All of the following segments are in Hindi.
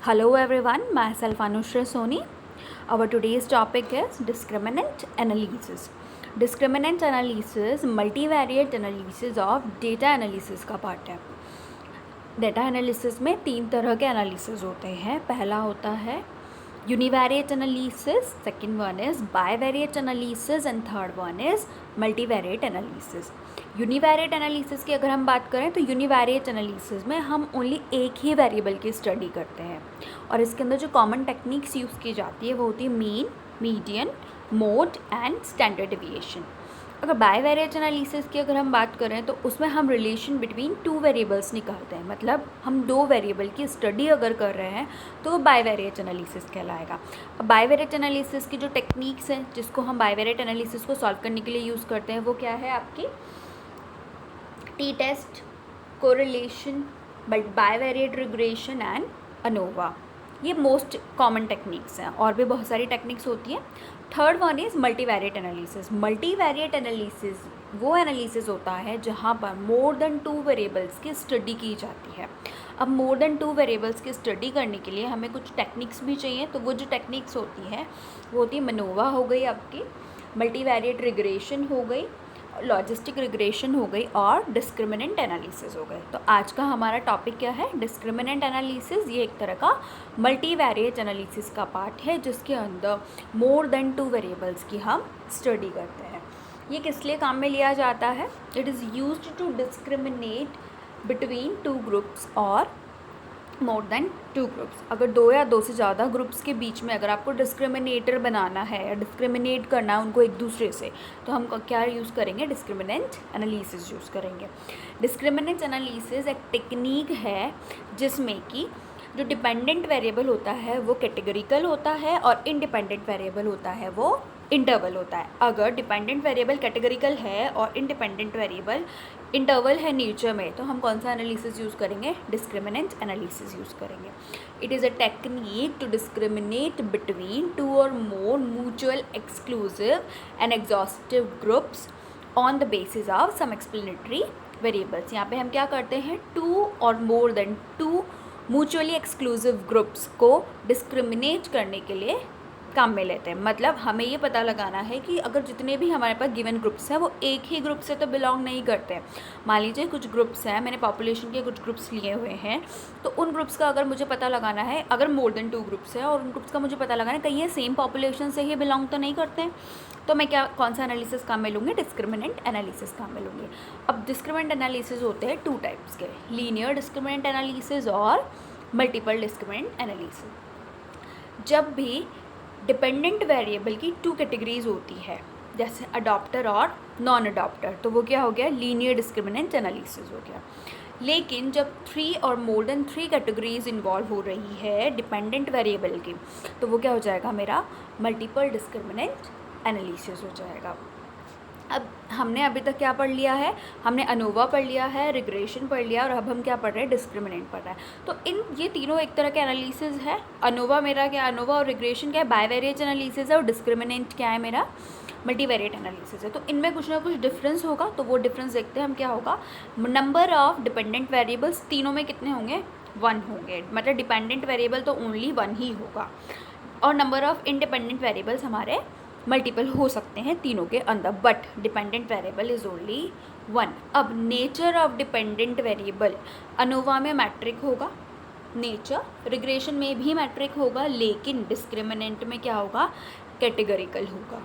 Hello everyone, myself Anushra Soni. Our today's topic is discriminant analysis. Discriminant analysis multivariate analysis of data analysis का पार्ट है. डेटा एनालिसिस में 3 तरह के एनालिसिस होते हैं. पहला होता है univariate analysis, second one is bivariate analysis and third one is multivariate analysis. Univariate analysis की अगर हम बात करें तो यूनिवेरिएट एनालिसिस में हम ओनली एक ही वेरिएबल की स्टडी करते हैं और इसके अंदर जो कॉमन टेक्निक्स यूज़ की जाती है वो होती है mean, median, mode and standard deviation. अगर बायवेरिएट एनालिसिस की अगर हम बात करें तो उसमें हम रिलेशन बिटवीन 2 वेरिएबल्स निकालते हैं. मतलब हम 2 वेरिएबल की स्टडी अगर कर रहे हैं तो वो बायवेरिएट एनालिसिस कहलाएगा. अब बायवेरिएट एनालिसिस की जो टेक्निक्स हैं जिसको हम बायवेरिएट एनालिसिस को सॉल्व करने के लिए यूज़ करते हैं वो क्या है आपकी T test, correlation, bivariate regression and ANOVA. ये मोस्ट कॉमन टेक्निक्स हैं और भी बहुत सारी टेक्निक्स होती हैं. Third one is multivariate analysis. Multivariate analysis वो एनालिसिस होता है जहाँ पर मोर देन 2 वेरिएबल्स की स्टडी की जाती है. अब मोर देन 2 वेरिएबल्स की स्टडी करने के लिए हमें कुछ टेक्निक्स भी चाहिए. तो वो जो टेक्निक्स होती हैं वो होती है मनोवा हो गई आपकी, मल्टीवेरिएट रिग्रेशन हो गई, लॉजिस्टिक रिग्रेशन हो गई और डिस्क्रिमिनेंट एनालिसिस हो गए. तो आज का हमारा टॉपिक क्या है? Discriminant analysis. ये एक तरह का मल्टीवेरिएट एनालिसिस का पार्ट है जिसके अंदर मोर देन 2 वेरिएबल्स की हम स्टडी करते हैं. ये किस लिए काम में लिया जाता है? It is used to discriminate between 2 groups और मोर देन 2 ग्रुप्स. अगर 2 या 2 से ज़्यादा ग्रुप्स के बीच में अगर आपको डिस्क्रिमिनेटर बनाना है या डिस्क्रिमिनेट करना है उनको एक दूसरे से, तो हम क्या यूज़ करेंगे? डिस्क्रिमिनेंट एनालिसिस यूज़ करेंगे. डिस्क्रिमिनेंट एनालिसिस एक टेक्निक है जिसमें कि जो डिपेंडेंट वेरिएबल होता है वो कैटेगरिकल होता है और इंडिपेंडेंट वेरिएबल होता है वो इंटरवल होता है. अगर डिपेंडेंट वेरिएबल कैटेगरिकल है और इंडिपेंडेंट वेरिएबल इंटरवल है नेचर में तो हम कौन सा एनालिसिस यूज़ करेंगे? डिस्क्रिमिनेंट एनालिसिस यूज़ करेंगे. It is a technique to discriminate between 2 और more mutual exclusive and exhaustive groups on the basis of some explanatory variables. यहाँ पे हम क्या करते हैं? 2 और more than 2 mutually exclusive groups को डिस्क्रिमिनेट करने के लिए काम में लेते हैं. मतलब हमें ये पता लगाना है कि अगर जितने भी हमारे पास गिवन ग्रुप्स हैं वो एक ही ग्रुप से तो बिलोंग नहीं करते हैं. मान लीजिए कुछ ग्रुप्स हैं, मैंने पॉपुलेशन के कुछ ग्रुप्स लिए हुए हैं, तो उन ग्रुप्स का अगर मुझे पता लगाना है, अगर मोर देन 2 ग्रुप्स हैं और उन ग्रुप्स का मुझे पता लगाना है कहीं ये सेम पॉपुलेशन से ही बिलोंग तो नहीं करते हैं, तो मैं कौन सा एनालिसिस काम में लूँगी? डिस्क्रिमिनेंट एनालिसिस काम में लूँगी. अब डिस्क्रिमिनेंट एनालिसिस होते हैं 2 टाइप्स के, लीनियर डिस्क्रिमिनेंट एनालिसिस और मल्टीपल डिस्क्रिमिनेंट एनालिसिस. जब भी डिपेंडेंट वेरिएबल की 2 कैटेगरीज होती है जैसे अडॉप्टर और नॉन अडॉप्टर, तो वो क्या हो गया? लीनियर डिस्क्रिमिनेंट एनालिसिस हो गया. लेकिन जब 3 और मोर देन 3 कैटेगरीज इन्वॉल्व हो रही है डिपेंडेंट वेरिएबल की, तो वो क्या हो जाएगा? मेरा मल्टीपल डिस्क्रिमिनेंट एनालिसिस हो जाएगा. अब हमने अभी तक क्या पढ़ लिया है? हमने अनोवा पढ़ लिया है, रिग्रेशन पढ़ लिया और अब हम क्या पढ़ रहे हैं? डिस्क्रिमिनेंट पढ़ रहे हैं. तो ये तीनों एक तरह के एनालिसिस है. अनोवा मेरा क्या? अनोवा और रिग्रेशन क्या है? बायवेरिएट एनालिसिस है और डिस्क्रिमिनेंट क्या है मेरा? मल्टीवेरिएट एनालिसिस है. तो इनमें कुछ ना कुछ डिफरेंस होगा, तो वो डिफरेंस देखते हैं हम क्या होगा. नंबर ऑफ डिपेंडेंट वेरिएबल्स तीनों में कितने होंगे? 1 होंगे. मतलब डिपेंडेंट वेरिएबल तो ओनली 1 ही होगा और नंबर ऑफ इंडिपेंडेंट वेरिएबल्स हमारे मल्टीपल हो सकते हैं तीनों के अंदर, but dependent variable is only 1. अब nature of dependent variable ANOVA में मैट्रिक होगा, नेचर रिग्रेशन में भी मैट्रिक होगा, लेकिन डिस्क्रिमिनेंट में क्या होगा? कैटेगरिकल होगा.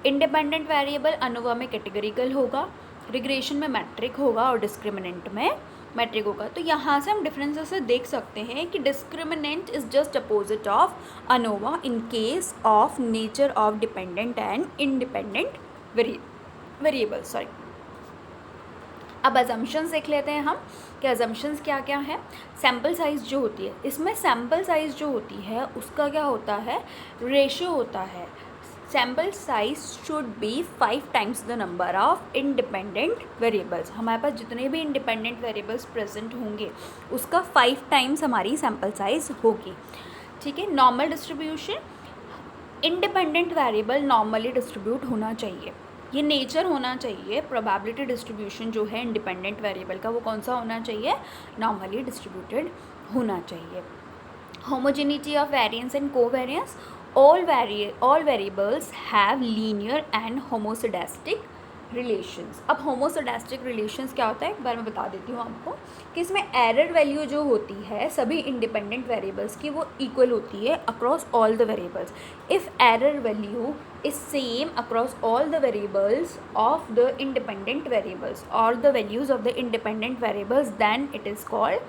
इंडिपेंडेंट वेरिएबल अनोवा में कैटेगरिकल होगा, रिग्रेशन में मैट्रिक होगा और डिस्क्रिमिनेंट में मैट्रिक होगा. तो यहाँ से हम डिफरेंसेस से देख सकते हैं कि discriminant is just opposite of ANOVA in case of nature of dependent and independent variable. Sorry. अब अजम्पशंस देख लेते हैं हम कि अजम्पशंस क्या क्या है. सैम्पल साइज़ जो होती है, इसमें सैम्पल साइज़ जो होती है उसका क्या होता है? रेशियो होता है. Sample size should be 5 times the number of independent variables. हमारे पास जितने भी इंडिपेंडेंट वेरिएबल्स प्रेजेंट होंगे उसका 5 टाइम्स हमारी सैम्पल साइज होगी. ठीक है. Normal distribution, independent variable normally distribute होना चाहिए. ये नेचर होना चाहिए. प्रोबेबिलिटी डिस्ट्रीब्यूशन जो है इंडिपेंडेंट वेरिएबल का वो कौन सा होना चाहिए? नॉर्मली डिस्ट्रीब्यूटेड होना चाहिए. homogeneity of variance and covariance, all variables have linear and homoscedastic relations. अब होमोसोडास्टिक रिलेशंस क्या होता है एक बार मैं बता देती हूँ आपको कि इसमें एरर वैल्यू जो होती है सभी इंडिपेंडेंट वेरिएबल्स की वो इक्वल होती है across all the variables. If error value is same across all the variables of the independent variables और the values of the independent variables then it is called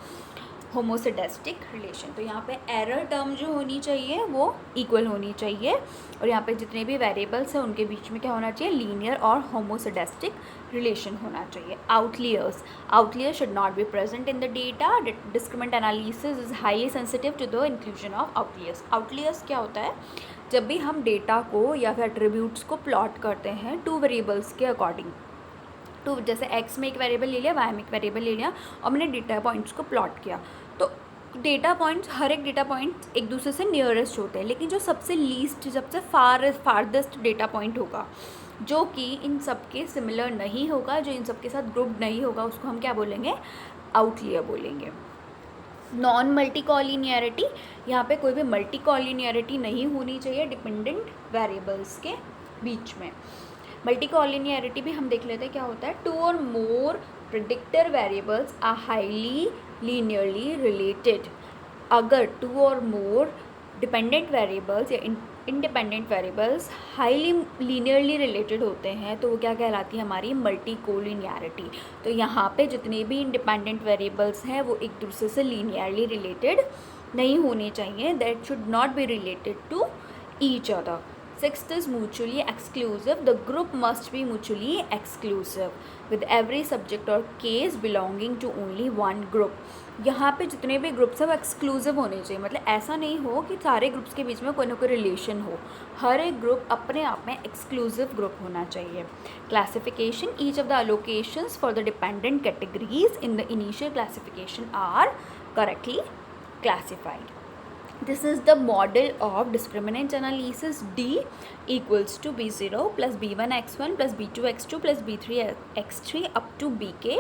homoscedastic relation. तो यहाँ पे एरर टर्म जो होनी चाहिए वो इक्वल होनी चाहिए और यहाँ पे जितने भी वेरिएबल्स हैं उनके बीच में क्या होना चाहिए, लीनियर और होमोसेडास्टिक रिलेशन होना चाहिए. Outliers should not be present in the data. Discriminant analysis is highly sensitive to the inclusion of outliers. Outliers क्या होता है, जब भी हम डेटा को या फिर एट्रीब्यूट्स को प्लॉट करते हैं टू वेरिएबल्स के अकॉर्डिंग, तो जैसे एक्स में एक वेरिएबल ले लिया, वाई में एक वेरिएबल ले लिया और मैंने डेटा पॉइंट्स को प्लॉट किया, तो डेटा पॉइंट्स हर एक डेटा पॉइंट्स एक दूसरे से नियरेस्ट होते हैं, लेकिन जो सबसे लीस्ट सबसे फारदेस्ट डेटा पॉइंट होगा जो कि इन सब के सिमिलर नहीं होगा, जो इन सब के साथ ग्रुप नहीं होगा, उसको हम क्या बोलेंगे, आउटलियर बोलेंगे. नॉन मल्टी कॉलिनियरिटी, यहाँ पे कोई भी मल्टी कॉलिनियरिटी नहीं होनी चाहिए डिपेंडेंट वेरिएबल्स के बीच में. मल्टी कॉलिनियरिटी भी हम देख लेते हैं क्या होता है. टू और more predictor variables are highly linearly related. अगर टू और मोर डिपेंडेंट वेरिएबल्स या independent variables highly linearly related होते हैं तो वो क्या कहलाती है, हमारी मल्टी कोलिनियरिटी. तो यहाँ पे जितने भी इंडिपेंडेंट वेरिएबल्स हैं वो एक दूसरे से लीनियरली रिलेटेड नहीं होने चाहिए. That should not be related to each other. Sixth is mutually exclusive. The group must be mutually exclusive with every subject or case belonging to only one group. यहाँ पे जितने भी ग्रुप्स हैं वो एक्सक्लूसिव होने चाहिए. मतलब ऐसा नहीं हो कि सारे ग्रुप्स के बीच में कोई ना कोई रिलेशन हो. हर एक ग्रुप अपने आप में एक्सक्लूसिव ग्रुप होना चाहिए. Classification, each of the allocations for the dependent categories in the initial classification are correctly classified. This is the model of discriminant analysis. D equals to B0 plus B1 x1 plus B2 x2 plus B3 x3 up to BK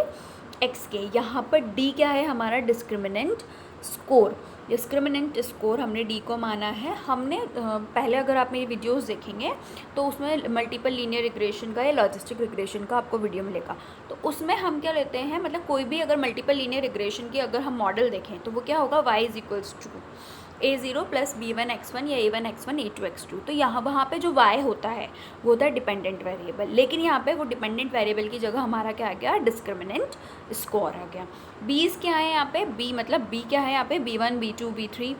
xk. यहाँ पर D क्या है, हमारा डिस्क्रिमिनेंट स्कोर. डिस्क्रिमिनेंट स्कोर हमने D को माना है. हमने पहले अगर आप मेरी वीडियोस देखेंगे तो उसमें मल्टीपल लीनियर रिग्रेशन का या लॉजिस्टिक रिग्रेशन का आपको वीडियो मिलेगा. तो उसमें हम क्या लेते हैं, मतलब कोई भी अगर मल्टीपल लीनियर रिग्रेशन की अगर हम मॉडल देखें तो वो क्या होगा, y is equals to A0 plus B1 x1 या A1 x1 A2 x2. तो यहाँ वहाँ पे जो y होता है वो होता है डिपेंडेंट वेरिएबल, लेकिन यहाँ पे वो डिपेंडेंट वेरिएबल की जगह हमारा क्या आ गया, डिस्क्रिमिनेंट स्कोर आ गया. बीज क्या है यहाँ पे, b मतलब b क्या है यहाँ पे, B1 B2 B3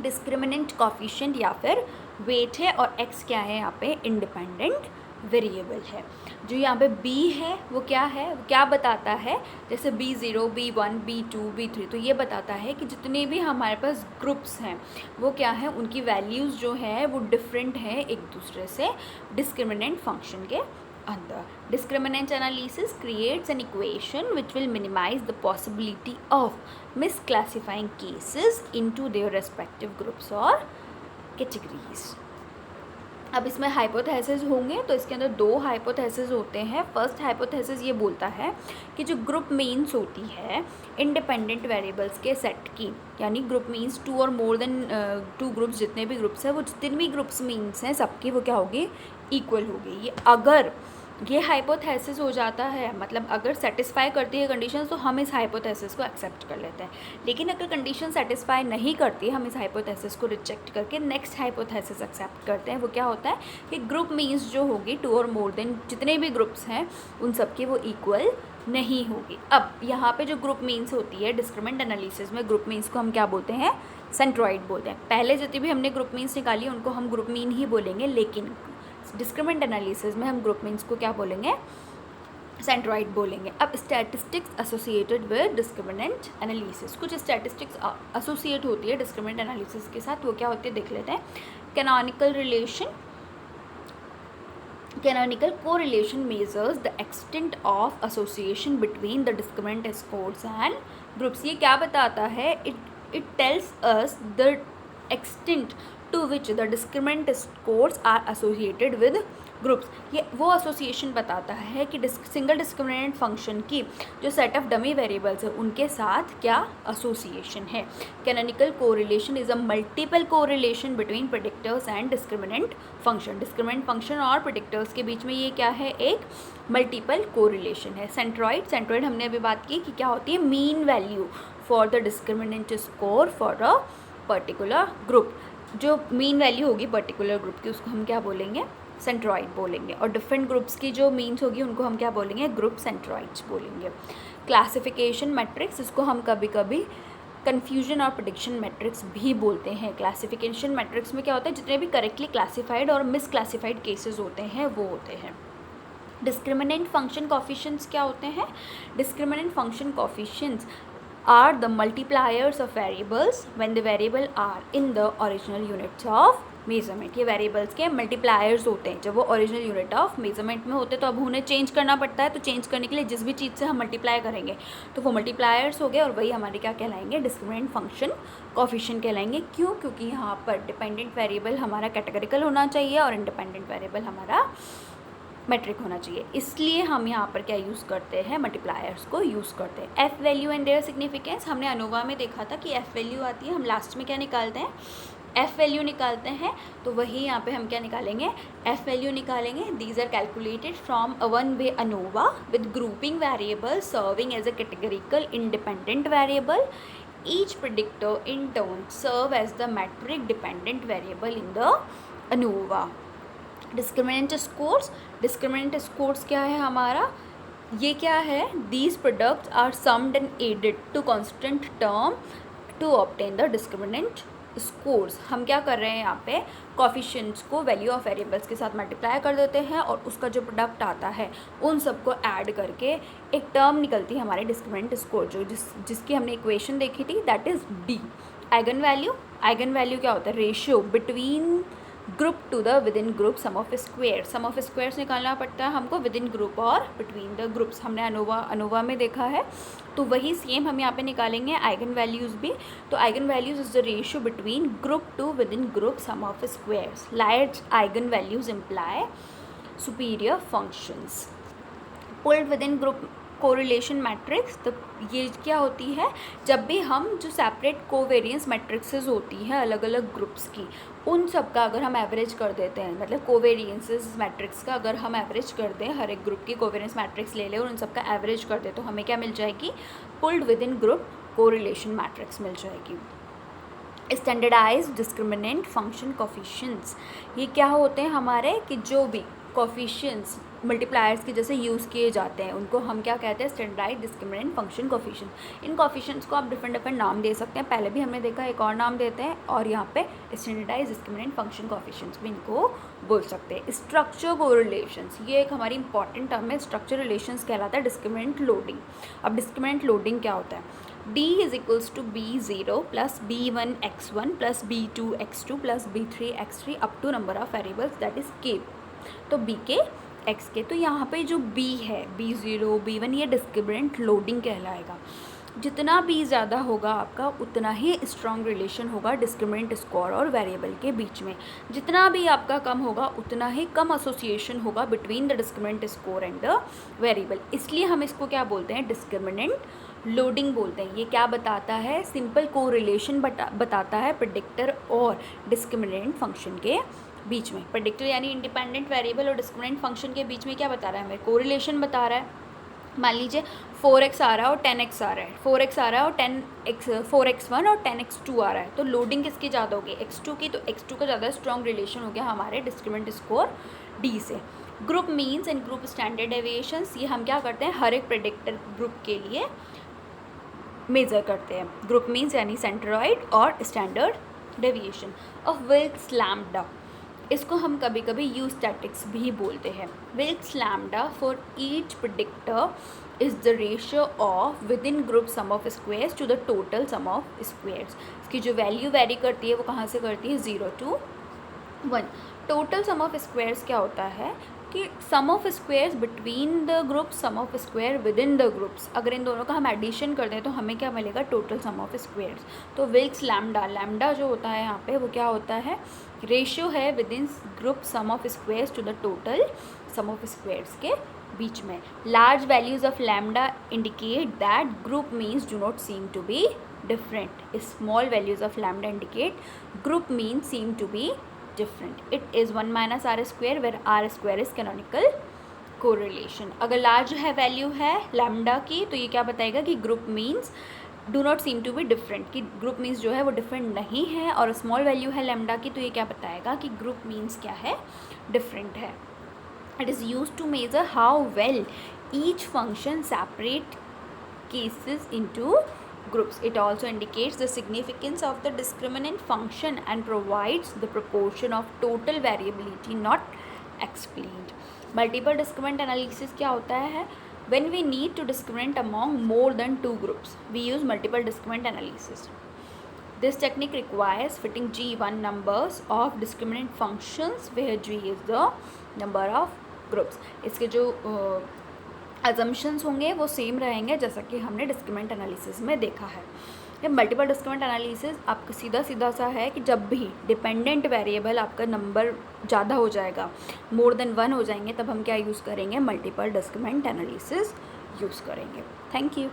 discriminant coefficient या फिर वेट है, और x क्या है यहाँ पे, इंडिपेंडेंट वेरिएबल है. जो यहाँ पे b है वो क्या है, वो क्या बताता है, जैसे B0 B1 B2 B3, तो ये बताता है कि जितने भी हमारे पास ग्रुप्स हैं वो क्या है, उनकी वैल्यूज़ जो है वो डिफरेंट है एक दूसरे से डिस्क्रिमिनेंट फंक्शन के अंदर. Discriminant analysis creates an equation which will minimize the possibility of misclassifying cases into their respective groups or categories. अब इसमें हाइपोथेसिस होंगे, तो इसके अंदर दो हाइपोथेसिस होते हैं. फर्स्ट हाइपोथेसिस ये बोलता है कि जो ग्रुप मीन्स होती है इंडिपेंडेंट वेरिएबल्स के सेट की, यानी ग्रुप मीन्स टू और मोर देन टू ग्रुप्स, जितने भी ग्रुप्स हैं वो जितने भी ग्रुप्स मीन्स हैं सबकी वो क्या होगी, इक्वल होगी. ये अगर ये हाइपोथेसिस हो जाता है, मतलब अगर सेटिस्फाई करती है कंडीशन, तो हम इस हाइपोथेसिस को एक्सेप्ट कर लेते हैं. लेकिन अगर कंडीशन सेटिस्फाई नहीं करती, हम इस हाइपोथेसिस को रिजेक्ट करके नेक्स्ट हाइपोथेसिस एक्सेप्ट करते हैं. वो क्या होता है कि ग्रुप मीन्स जो होगी टू और मोर देन जितने भी ग्रुप्स हैं उन सब की वो इक्वल नहीं होगी. अब यहाँ पे जो ग्रुप मीन्स होती है डिस्क्रिमिनेंट एनालिसिस में, ग्रुप मीन्स को हम क्या बोलते हैं, सेंट्रॉइड बोलते हैं. पहले जितनी भी हमने ग्रुप मीन्स निकाली उनको हम ग्रुप मीन ही बोलेंगे, लेकिन डिस्क्रिमिनेंट एनालिसिस में हम ग्रुप मीन्स को क्या बोलेंगे, सेंट्रॉइड बोलेंगे. अब statistics associated with discriminant analysis, कुछ स्टैटिस्टिक्स एसोसिएट होती है डिस्क्रिमिनेंट एनालिसिस के साथ, वो क्या होती है देख लेते हैं. Canonical relation, canonical correlation measures the extent of association between the discriminant scores and groups. ये क्या बताता है, it tells us the extent to which the discriminant scores are associated with groups, ये वो एसोसिएशन बताता है कि सिंगल डिस्क्रिमिनेंट फंक्शन की जो सेट ऑफ डमी वेरिएबल्स है उनके साथ क्या एसोसिएशन है। Canonical correlation is a multiple correlation between predictors and discriminant function. Discriminant function और प्रेडिक्टर्स के बीच में ये क्या है, एक मल्टीपल कोरिलेशन है। सेंट्रॉइड हमने अभी बात की कि क्या होती है, mean value for the discriminant score for a particular group. जो मीन वैल्यू होगी पर्टिकुलर ग्रुप की उसको हम क्या बोलेंगे, सेंट्रॉइड बोलेंगे, और डिफरेंट ग्रुप्स की जो मीन्स होगी उनको हम क्या बोलेंगे, ग्रुप सेंट्रॉइड्स बोलेंगे। क्लासिफिकेशन मैट्रिक्स, इसको हम कभी कभी कन्फ्यूजन और प्रेडिक्शन मैट्रिक्स भी बोलते हैं। क्लासिफिकेशन मैट्रिक्स में क्या होता है, जितने भी करेक्टली क्लासिफाइड और मिसक्लासिफाइड केसेस होते हैं वो होते हैं। डिस्क्रिमिनेंट फंक्शन कोफिशिएंट्स क्या होते हैं, discriminant function coefficients are the multipliers of variables when the variable are in the original units of measurement. ये वेरिएबल्स के मल्टीप्लायर्स होते हैं जब वो ओरिजिनल यूनिट ऑफ मेजरमेंट में होते हैं, तो अब उन्हें चेंज करना पड़ता है। तो चेंज करने के लिए जिस भी चीज़ से हम मल्टीप्लाई करेंगे तो वो मल्टीप्लायर्स हो गए, और वही हमारे क्या कहलाएंगे, डिस्क्रिमिनेंट फंक्शन कोफिशिएंट कहलाएंगे। क्यों, क्योंकि यहाँ पर डिपेंडेंट वेरिएबल हमारा कैटेगरिकल होना चाहिए और इंडिपेंडेंट वेरिएबल हमारा मेट्रिक होना चाहिए, इसलिए हम यहाँ पर क्या यूज़ करते हैं, मल्टीप्लायर्स को यूज़ करते हैं। F value and their significance, हमने अनोवा में देखा था कि एफ वैल्यू आती है, हम लास्ट में क्या निकालते हैं, एफ वैल्यू निकालते हैं। तो वही यहाँ पे हम क्या निकालेंगे, एफ वैल्यू निकालेंगे। These are calculated from a one way ANOVA with grouping variable serving as a categorical independent variable. Each predictor in turn serve as the metric dependent variable in the ANOVA. Discriminant scores, discriminant scores क्या है हमारा, ये क्या है, these products are summed and added to constant term to obtain the discriminant scores. हम क्या कर रहे हैं यहाँ पे, कोफिशिएंट्स को वैल्यू ऑफ वेरिएबल्स के साथ मल्टीप्लाई कर देते हैं और उसका जो प्रोडक्ट आता है उन सबको ऐड करके एक टर्म निकलती है हमारे डिस्क्रिमिनेंट स्कोर, जो जिसकी हमने इक्वेशन देखी थी, that is D. Eigen value, eigen value क्या होता है, ratio between group to the within group sum of square. Sum of squares निकालना पड़ता है हमको विद इन ग्रुप और बिटवीन द ग्रुप्स, हमने अनोवा में देखा है। तो वही सेम हम यहाँ पे निकालेंगे आइगन वैल्यूज़ भी। तो eigen values is the ratio between group to within group sum of squares. Large eigen values imply superior functions. Pooled within group correlation matrix, तो ये क्या होती है, जब भी हम जो सेपरेट कोवेरियंस मैट्रिक्सेस होती हैं अलग अलग ग्रुप्स की, उन सब का अगर हम एवरेज कर देते हैं, मतलब कोवेरियंसेस मैट्रिक्स का अगर हम एवरेज कर दें, हर एक ग्रुप की कोवेरियंस मैट्रिक्स ले लें और उन सब का एवरेज कर दें, तो हमें क्या मिल जाएगी, pooled within group correlation matrix मिल जाएगी। स्टैंडर्डाइज्ड डिस्क्रिमिनेंट फंक्शन कोफिशिएंट्स, ये क्या होते हैं हमारे, कि जो भी कोफिशिएंट्स मल्टीप्लायर्स के जैसे यूज़ किए जाते हैं उनको हम क्या कहते हैं, स्टैंडर्डाइज्ड डिस्क्रिमिनेंट फंक्शन कोफिशिएंट। इन कोफिशिएंट्स को आप डिफरेंट नाम दे सकते हैं, पहले भी हमने देखा एक और नाम देते हैं, और यहाँ पे स्टैंडर्डाइज्ड डिस्क्रिमिनेंट फंक्शन कोफिशिएंट्स भी इनको बोल सकते हैं। स्ट्रक्चर कोरिलेशंस, ये एक हमारी इंपॉर्टेंट टर्म है, स्ट्रक्चर रिलेशंस कहलाता है डिस्क्रिमिनेंट लोडिंग। अब डिस्क्रिमिनेंट लोडिंग क्या होता है, D is equals to B0 plus B1 x1 plus B2 x2 plus B3 x3 up to number of variables that is k। तो B के x के, तो यहाँ पे जो B है B0 B1 ये डिस्क्रिमिनेंट लोडिंग कहलाएगा। जितना B ज़्यादा होगा आपका उतना ही स्ट्रॉन्ग रिलेशन होगा डिस्क्रिमिनेंट स्कोर और वेरिएबल के बीच में। जितना भी आपका कम होगा उतना ही कम एसोसिएशन होगा between the discriminant score and the variable, इसलिए हम इसको क्या बोलते हैं, डिस्क्रिमिनेंट लोडिंग बोलते हैं। ये क्या बताता है, सिंपल कोरिलेशन बताता है प्रेडिक्टर और डिस्क्रिमिनेंट फंक्शन के बीच में। प्रेडिक्टर यानी इंडिपेंडेंट वेरिएबल और डिस्क्रिमिनेंट फंक्शन के बीच में क्या बता रहा है, हमें कोरिलेशन बता रहा है। मान लीजिए 4x आ रहा है और 10x आ रहा है, 4x आ रहा है और 4x1 और 10x2 आ रहा है, तो लोडिंग किसकी ज़्यादा होगी, x2 की, तो x2 का ज़्यादा स्ट्रॉन्ग रिलेशन हो गया हमारे डिस्क्रिमिनेंट स्कोर D से। Group means and group standard deviations, ये हम क्या करते हैं, हर एक प्रेडिक्टर ग्रुप के लिए मेज़र करते हैं। ग्रुप मीन्स यानी सेंट्रॉइड और standard deviation of Wilks lambda, इसको हम कभी कभी यू स्टैटिक्स भी बोलते हैं। Wilks lambda for each predictor is the ratio of within group sum of squares to the total sum of squares. इसकी जो वैल्यू वेरी करती है वो कहाँ से करती है, 0 to 1। Total sum of squares क्या होता है, कि sum of squares between the groups, sum of square within the groups, अगर इन दोनों का हम एडिशन कर दें तो हमें क्या मिलेगा, टोटल सम ऑफ स्क्वेयर्स। तो विल्क्स लैम्डा, लैम्डा जो होता है यहाँ पे वो क्या होता है, रेशियो है within group sum of squares to the total sum of squares के बीच में। Large values of lambda indicate that group means do not seem to be different. Small values of lambda indicate group means seem to be different. It is 1 minus r square where r square is canonical correlation. अगर large है value है lambda की तो ये क्या बताएगा कि group means do not seem to be different, कि group means जो है वो different नहीं है, और small value है lambda की तो ये क्या बताएगा कि group means क्या है, different है. It is used to measure how well each function separate cases into groups. It also indicates the significance of the discriminant function and provides the proportion of total variability not explained. Multiple discriminant analysis क्या होता है, when we need to discriminate among more than two groups we use multiple discriminant analysis. This technique requires fitting G1 numbers of discriminant functions where G is the number of groups. इसके जो अजम्पशंस होंगे वो सेम रहेंगे जैसा कि हमने डिस्क्रिमिनेंट एनालिसिस में देखा है. ये मल्टीपल डिस्क्रिमिनेंट एनालिसिस आपका सीधा सा है कि जब भी डिपेंडेंट वेरिएबल आपका नंबर ज़्यादा हो जाएगा, मोर देन 1 हो जाएंगे, तब हम क्या यूज़ करेंगे, मल्टीपल डिस्क्रिमिनेंट एनालिसिस यूज़ करेंगे. Thank you.